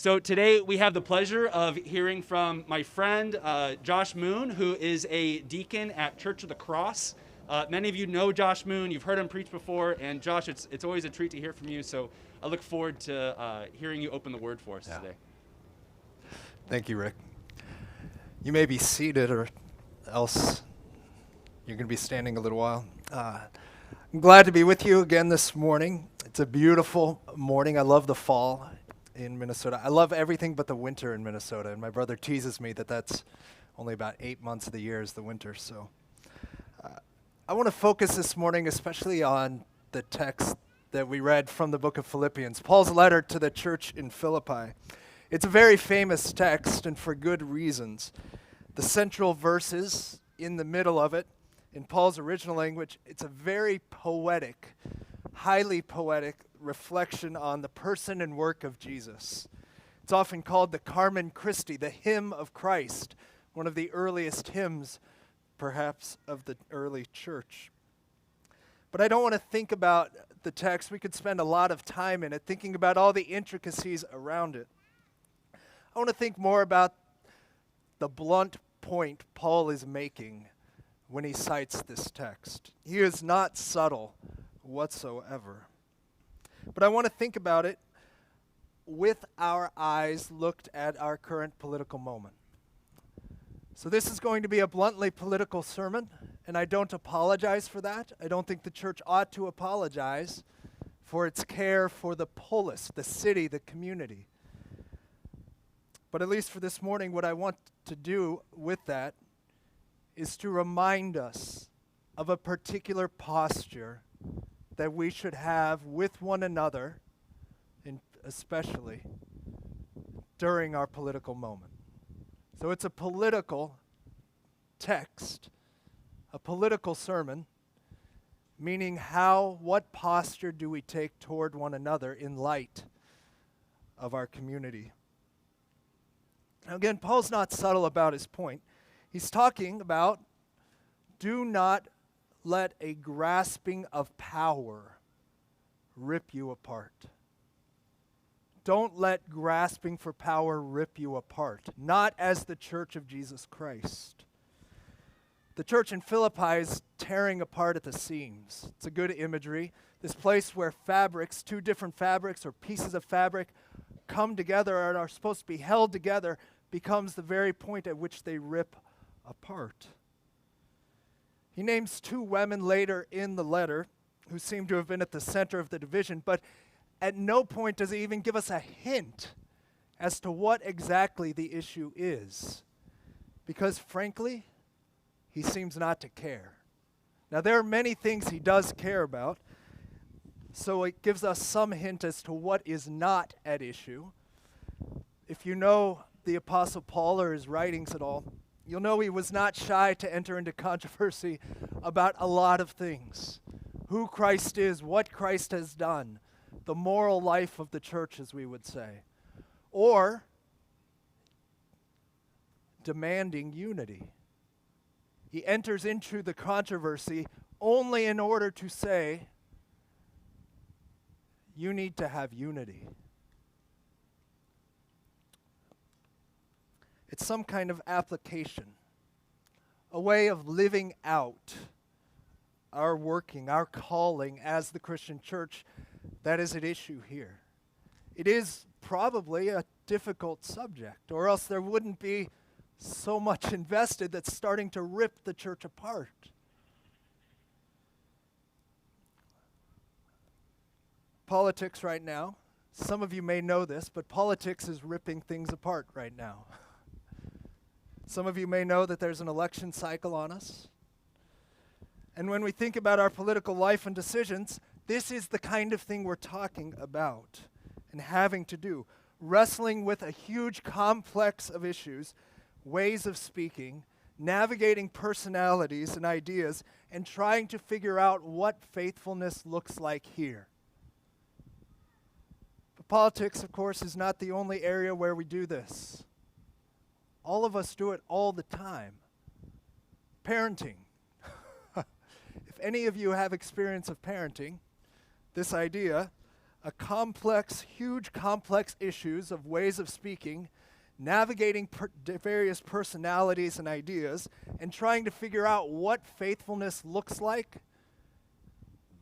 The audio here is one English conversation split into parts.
So today we have the pleasure of hearing from my friend Josh Moon, who is a deacon at Church of the Cross. Many of you know Josh Moon. You've heard him preach before. And Josh, it's always a treat to hear from you. So I look forward to hearing you open the word for us today. Thank you, Rick. You may be seated or else you're going to be standing a little while. I'm glad to be with you again this morning. It's a beautiful morning. I love the fall in Minnesota. I love everything but the winter in Minnesota. And my brother teases me that that's only about 8 months of the year is the winter. So I want to focus this morning especially on the text that we read from the book of Philippians, Paul's letter to the church in Philippi. It's a very famous text, and for good reasons. The central verses in the middle of it, in Paul's original language, it's a very poetic, highly poetic reflection on the person and work of Jesus. It's often called the Carmen Christi, the hymn of Christ, one of the earliest hymns, perhaps, of the early church. But I don't want to think about the text. We could spend a lot of time in it, thinking about all the intricacies around it. I want to think more about the blunt point Paul is making when he cites this text. He is not subtle whatsoever. But I want to think about it with our eyes looked at our current political moment. So this is going to be a bluntly political sermon, and I don't apologize for that. I don't think the church ought to apologize for its care for the polis, the city, the community. But at least for this morning, what I want to do with that is to remind us of a particular posture that we should have with one another, and especially during our political moment. So it's a political text, a political sermon, meaning what posture do we take toward one another in light of our community? Now again, Paul's not subtle about his point. He's talking about do not let a grasping of power rip you apart. Don't let grasping for power rip you apart, not as the church of Jesus Christ. The church in Philippi is tearing apart at the seams. It's a good imagery. This place where fabrics, two different fabrics or pieces of fabric come together and are supposed to be held together, becomes the very point at which they rip apart. He names two women later in the letter who seem to have been at the center of the division, but at no point does he even give us a hint as to what exactly the issue is. Because frankly, he seems not to care. Now there are many things he does care about, so it gives us some hint as to what is not at issue. If you know the Apostle Paul or his writings at all, you'll know he was not shy to enter into controversy about a lot of things. Who Christ is, what Christ has done, the moral life of the church, as we would say. Or demanding unity. He enters into the controversy only in order to say, you need to have unity. It's some kind of application, a way of living out our working, our calling as the Christian church that is at issue here. It is probably a difficult subject, or else there wouldn't be so much invested that's starting to rip the church apart. Politics right now, some of you may know this, but politics is ripping things apart right now. Some of you may know that there's an election cycle on us. And when we think about our political life and decisions, this is the kind of thing we're talking about and having to do. Wrestling with a huge complex of issues, ways of speaking, navigating personalities and ideas, and trying to figure out what faithfulness looks like here. But politics, of course, is not the only area where we do this. All of us do it all the time. Parenting. If any of you have experience of parenting, this idea a complex, huge complex issues of ways of speaking, navigating various personalities and ideas, and trying to figure out what faithfulness looks like.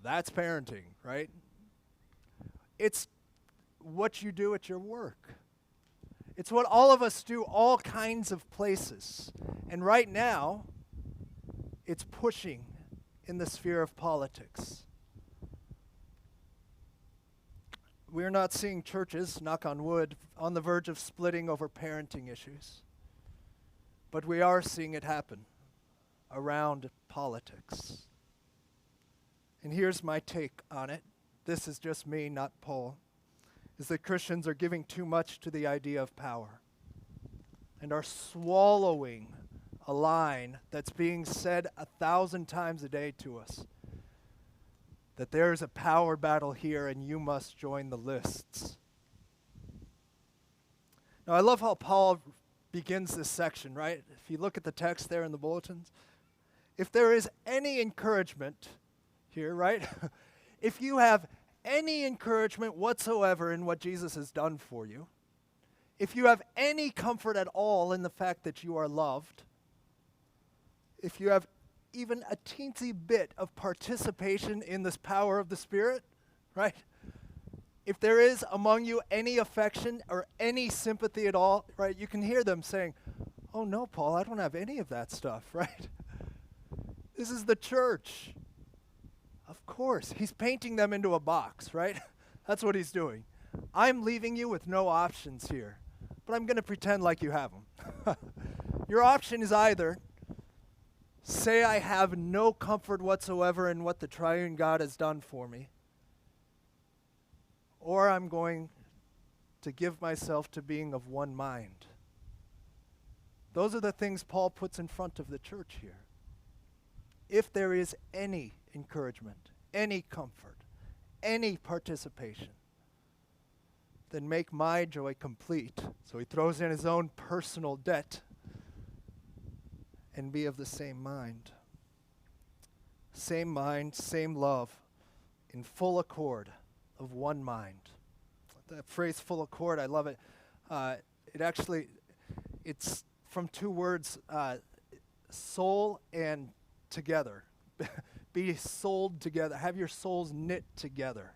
That's parenting, right? It's what you do at your work. It's what all of us do all kinds of places. And right now, it's pushing in the sphere of politics. We're not seeing churches, knock on wood, on the verge of splitting over parenting issues. But we are seeing it happen around politics. And here's my take on it. This is just me, not Paul. Is that Christians are giving too much to the idea of power and are swallowing a line that's being said 1,000 times a day to us. That there is a power battle here and you must join the lists. Now, I love how Paul begins this section, right? If you look at the text there in the bulletins, if there is any encouragement here, right? If you have any encouragement whatsoever in what Jesus has done for you, if you have any comfort at all in the fact that you are loved, if you have even a teensy bit of participation in this power of the Spirit, right? If there is among you any affection or any sympathy at all, right? You can hear them saying, "Oh no, Paul, I don't have any of that stuff," right? This is the church. Of course, he's painting them into a box, right? That's what he's doing. I'm leaving you with no options here, but I'm going to pretend like you have them. Your option is either say I have no comfort whatsoever in what the triune God has done for me, or I'm going to give myself to being of one mind. Those are the things Paul puts in front of the church here. If there is any encouragement, any comfort, any participation, then make my joy complete. So he throws in his own personal debt and be of the same mind. Same mind, same love, in full accord of one mind. That phrase, full accord, I love it. It's from two words, soul and together. Be souled together. Have your souls knit together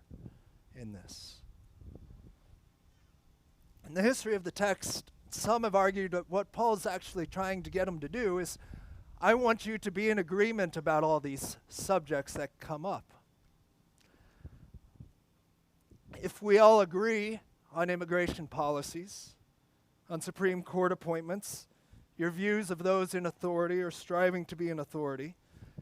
in this. In the history of the text, some have argued that what Paul's actually trying to get them to do is, I want you to be in agreement about all these subjects that come up. If we all agree on immigration policies, on Supreme Court appointments, your views of those in authority or striving to be in authority,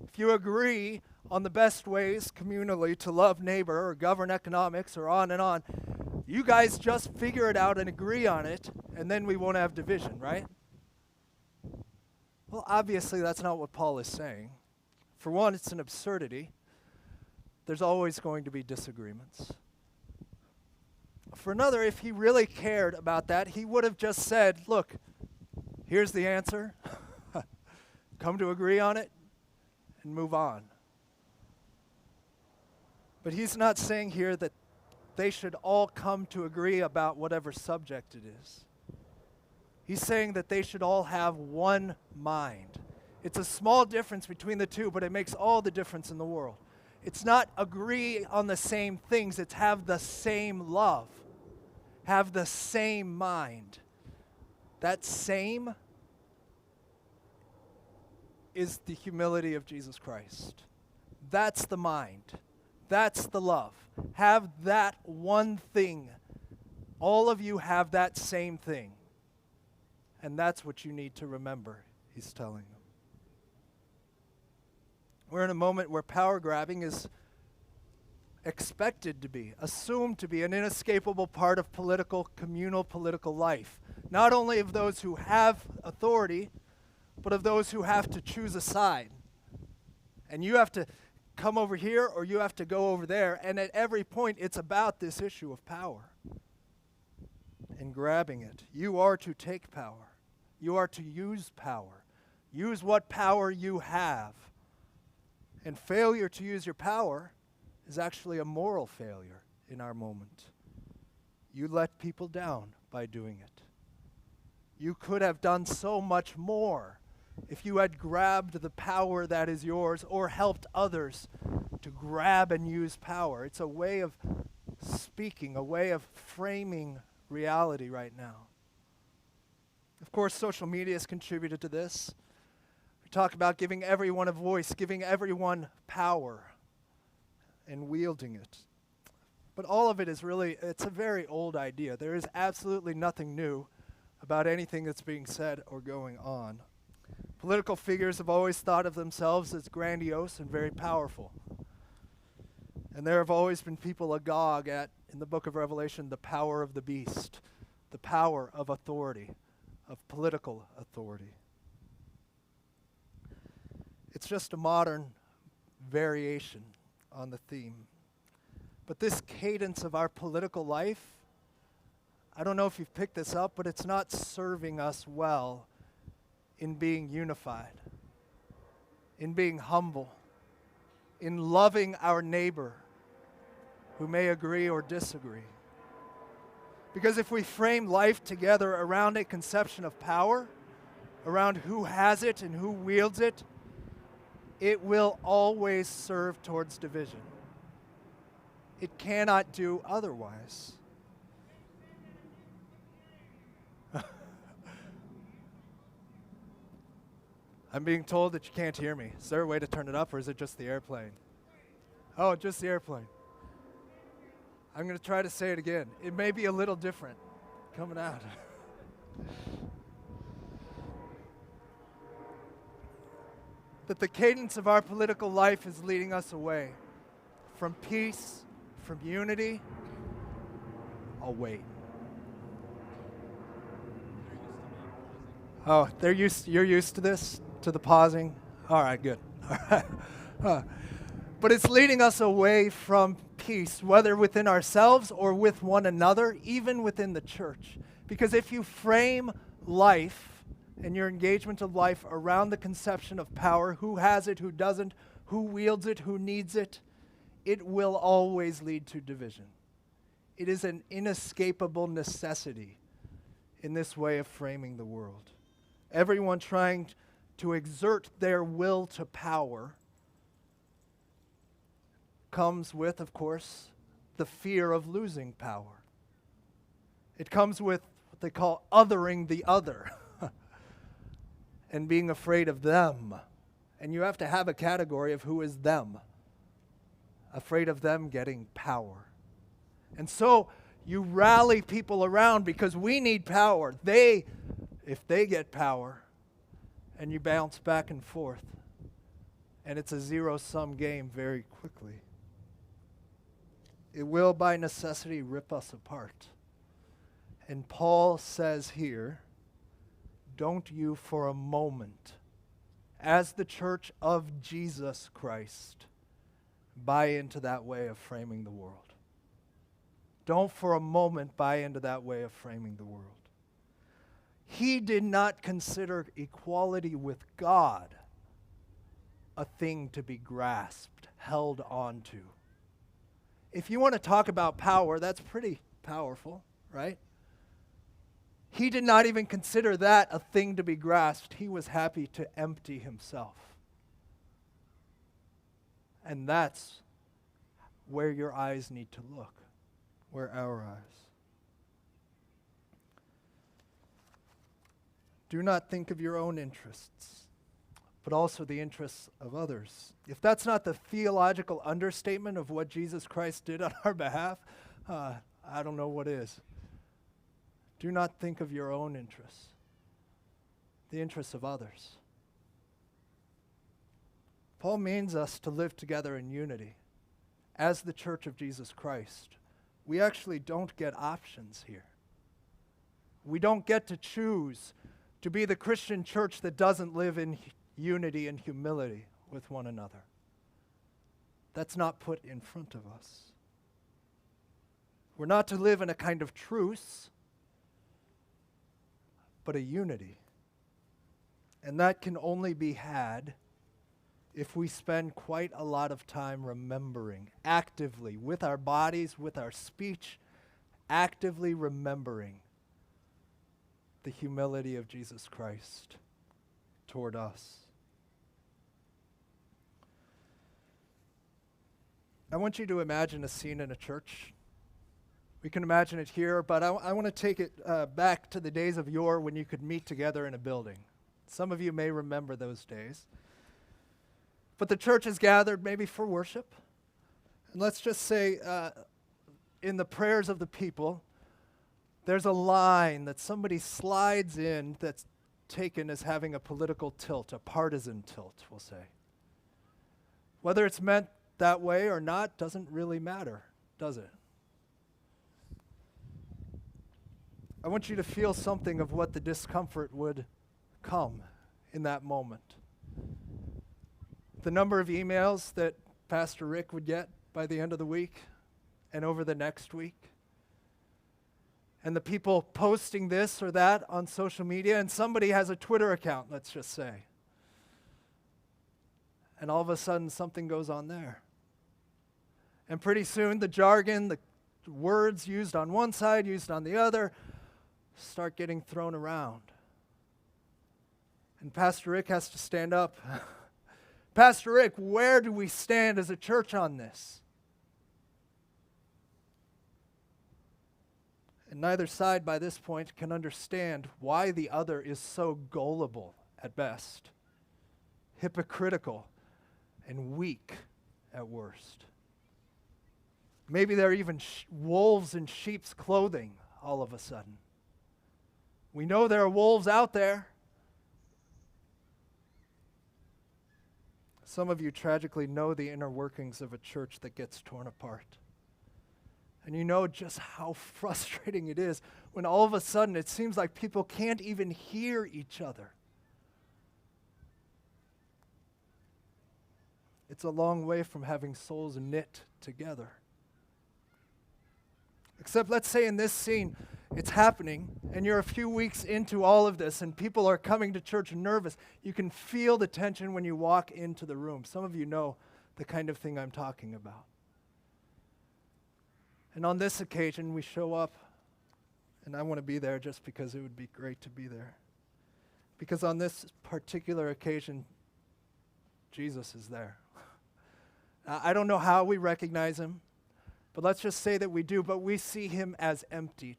if you agree on the best ways communally to love neighbor or govern economics or on and on, you guys just figure it out and agree on it, and then we won't have division, right? Well, obviously that's not what Paul is saying. For one, it's an absurdity. There's always going to be disagreements. For another, if he really cared about that, he would have just said, look, here's the answer. Come to agree on it and move on. But he's not saying here that they should all come to agree about whatever subject it is. He's saying that they should all have one mind. It's a small difference between the two, but it makes all the difference in the world. It's not agree on the same things, it's have the same love, have the same mind. That same is the humility of Jesus Christ. That's the mind. That's the love. Have that one thing. All of you have that same thing. And that's what you need to remember, he's telling them. We're in a moment where power grabbing is expected to be, assumed to be an inescapable part of communal political life. Not only of those who have authority, but of those who have to choose a side. And you have to come over here or you have to go over there. And at every point, it's about this issue of power and grabbing it. You are to take power. You are to use power. Use what power you have. And failure to use your power is actually a moral failure. in our moment. You let people down by doing it. You could have done so much more if you had grabbed the power that is yours or helped others to grab and use power. It's a way of speaking, a way of framing reality right now. Of course, social media has contributed to this. We talk about giving everyone a voice, giving everyone power, and wielding it. But all of it is really, it's a very old idea. There is absolutely nothing new about anything that's being said or going on. Political figures have always thought of themselves as grandiose and very powerful. And there have always been people agog at, in the book of Revelation, the power of the beast, the power of authority, of political authority. It's just a modern variation on the theme. But this cadence of our political life, I don't know if you've picked this up, but it's not serving us well in being unified, in being humble, in loving our neighbor who may agree or disagree. Because if we frame life together around a conception of power, around who has it and who wields it, it will always serve towards division. It cannot do otherwise. I'm being told that you can't hear me. Is there a way to turn it up, or is it just the airplane? Oh, just the airplane. I'm going to try to say it again. It may be a little different coming out. That the cadence of our political life is leading us away from peace, from unity. I'll wait. Oh, you're used to this? To the pausing? All right, good. All right. But it's leading us away from peace, whether within ourselves or with one another, even within the church. Because if you frame life and your engagement of life around the conception of power, who has it, who doesn't, who wields it, who needs it, it will always lead to division. It is an inescapable necessity in this way of framing the world. Everyone trying to exert their will to power comes with, of course, the fear of losing power. It comes with what they call othering the other and being afraid of them. And you have to have a category of who is them, afraid of them getting power. And so you rally people around because we need power. If they get power, and you bounce back and forth, and it's a zero-sum game very quickly. It will, by necessity, rip us apart. And Paul says here, don't you for a moment, as the church of Jesus Christ, buy into that way of framing the world. Don't for a moment buy into that way of framing the world. He did not consider equality with God a thing to be grasped, held onto. If you want to talk about power, that's pretty powerful, right? He did not even consider that a thing to be grasped. He was happy to empty himself. And that's where your eyes need to look, where our eyes. Do not think of your own interests, but also the interests of others. If that's not the theological understatement of what Jesus Christ did on our behalf, I don't know what is. Do not think of your own interests, the interests of others. Paul means us to live together in unity as the church of Jesus Christ. We actually don't get options here. We don't get to choose to be the Christian church that doesn't live in unity and humility with one another. That's not put in front of us. We're not to live in a kind of truce, but a unity. And that can only be had if we spend quite a lot of time remembering, actively, with our bodies, with our speech, actively remembering the humility of Jesus Christ toward us. I want you to imagine a scene in a church. We can imagine it here, but I want to take it back to the days of yore when you could meet together in a building. Some of you may remember those days. But the church is gathered maybe for worship. And let's just say in the prayers of the people, there's a line that somebody slides in that's taken as having a political tilt, a partisan tilt, we'll say. Whether it's meant that way or not doesn't really matter, does it? I want you to feel something of what the discomfort would come in that moment. The number of emails that Pastor Rick would get by the end of the week and over the next week. And the people posting this or that on social media, and somebody has a Twitter account, let's just say. And all of a sudden something goes on there. And pretty soon the jargon, the words used on one side, used on the other, start getting thrown around. And Pastor Rick has to stand up. Pastor Rick, where do we stand as a church on this? And neither side by this point can understand why the other is so gullible at best, hypocritical, and weak at worst. Maybe they're even wolves in sheep's clothing all of a sudden. We know there are wolves out there. Some of you tragically know the inner workings of a church that gets torn apart. And you know just how frustrating it is when all of a sudden it seems like people can't even hear each other. It's a long way from having souls knit together. Except let's say in this scene, it's happening, and you're a few weeks into all of this, and people are coming to church nervous. You can feel the tension when you walk into the room. Some of you know the kind of thing I'm talking about. And on this occasion, we show up, and I want to be there just because it would be great to be there. Because on this particular occasion, Jesus is there. I don't know how we recognize him, but let's just say that we do, but we see him as emptied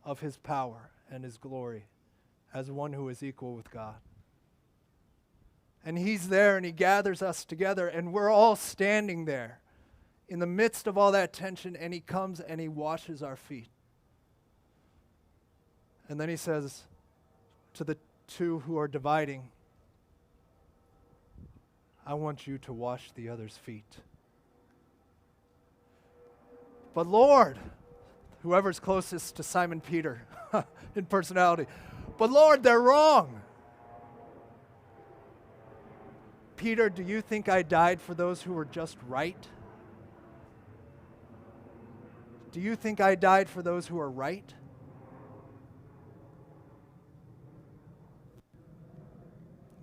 of his power and his glory, as one who is equal with God. And he's there, and he gathers us together, and we're all standing there in the midst of all that tension, and he comes and he washes our feet. And then he says to the two who are dividing, I want you to wash the other's feet. But Lord, whoever's closest to Simon Peter in personality, but Lord, they're wrong. Peter, do you think I died for those who were just right? Do you think I died for those who are right?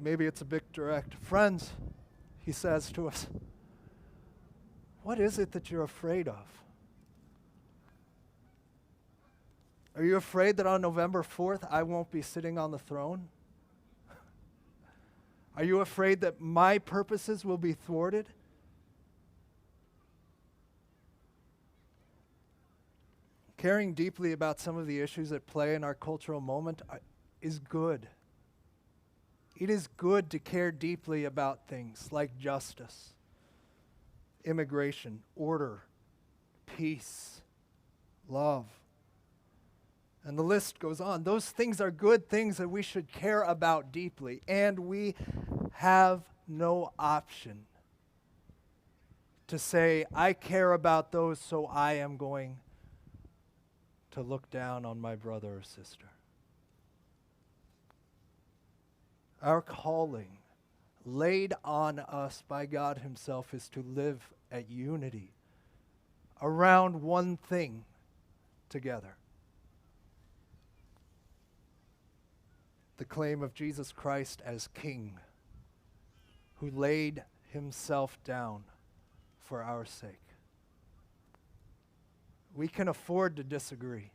Maybe it's a bit direct. Friends, he says to us, what is it that you're afraid of? Are you afraid that on November 4th I won't be sitting on the throne? Are you afraid that my purposes will be thwarted? Caring deeply about some of the issues at play in our cultural moment is good. It is good to care deeply about things like justice, immigration, order, peace, love. And the list goes on. Those things are good things that we should care about deeply, and we have no option to say, I care about those, so I am going to look down on my brother or sister. Our calling, laid on us by God himself, is to live at unity around one thing together. The claim of Jesus Christ as King who laid himself down for our sake. We can afford to disagree.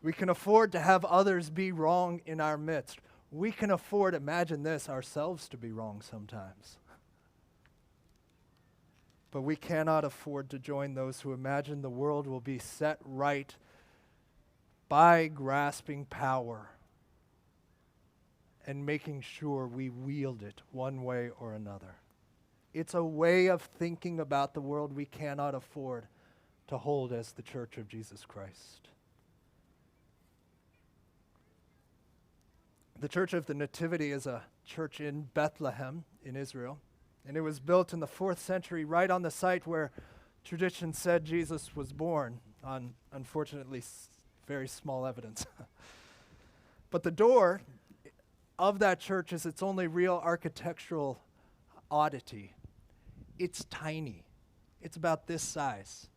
We can afford to have others be wrong in our midst. We can afford, imagine this, ourselves to be wrong sometimes. But we cannot afford to join those who imagine the world will be set right by grasping power and making sure we wield it one way or another. It's a way of thinking about the world we cannot afford to hold as the Church of Jesus Christ. The Church of the Nativity is a church in Bethlehem in Israel, and it was built in the 4th century right on the site where tradition said Jesus was born, on unfortunately very small evidence. But the door of that church is its only real architectural oddity. It's tiny. It's about this size.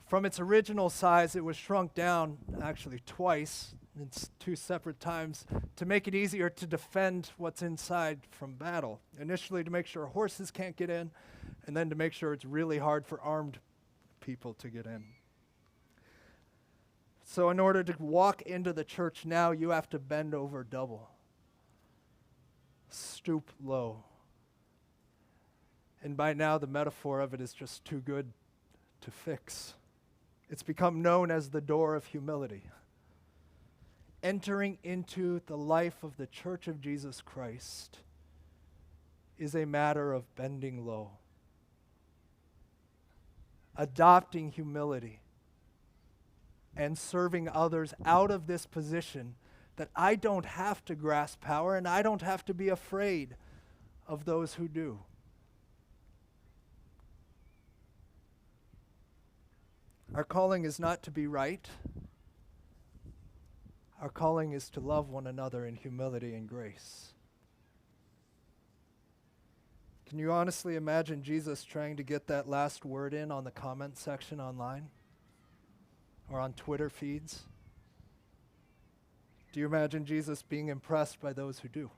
From its original size, it was shrunk down actually twice, in 2 separate times, to make it easier to defend what's inside from battle. Initially to make sure horses can't get in, and then to make sure it's really hard for armed people to get in. So in order to walk into the church now, you have to bend over double, stoop low. And by now, the metaphor of it is just too good to fix. It's become known as the door of humility. Entering into the life of the Church of Jesus Christ is a matter of bending low, adopting humility, and serving others out of this position that I don't have to grasp power and I don't have to be afraid of those who do. Our calling is not to be right. Our calling is to love one another in humility and grace. Can you honestly imagine Jesus trying to get that last word in on the comment section online or on Twitter feeds? Do you imagine Jesus being impressed by those who do?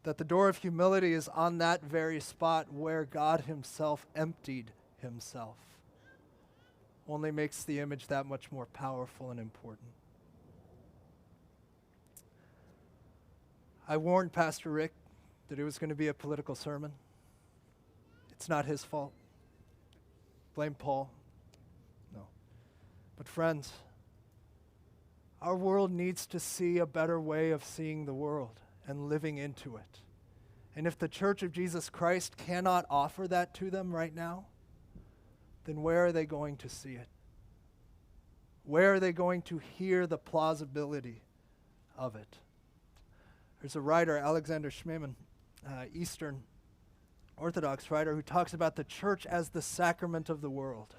That the door of humility is on that very spot where God himself emptied himself only makes the image that much more powerful and important. I warned Pastor Rick that it was going to be a political sermon. It's not his fault. Blame Paul. No. But friends, our world needs to see a better way of seeing the world and living into it. And if the Church of Jesus Christ cannot offer that to them right now, then where are they going to see it? Where are they going to hear the plausibility of it? There's a writer, Alexander Schmemann, Eastern Orthodox writer, who talks about the church as the sacrament of the world.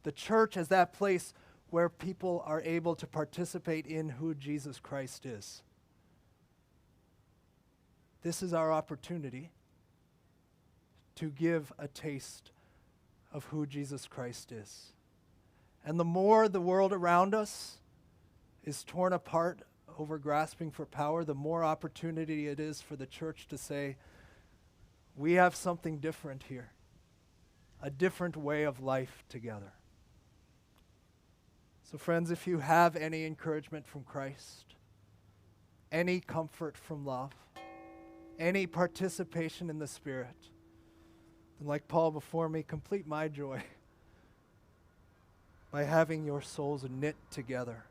The church as that place where people are able to participate in who Jesus Christ is. This is our opportunity to give a taste of who Jesus Christ is. And the more the world around us is torn apart over grasping for power, the more opportunity it is for the church to say, we have something different here, a different way of life together. So friends, if you have any encouragement from Christ, any comfort from love, any participation in the Spirit, then like Paul before me, complete my joy by having your souls knit together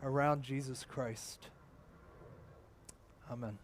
around Jesus Christ. Amen.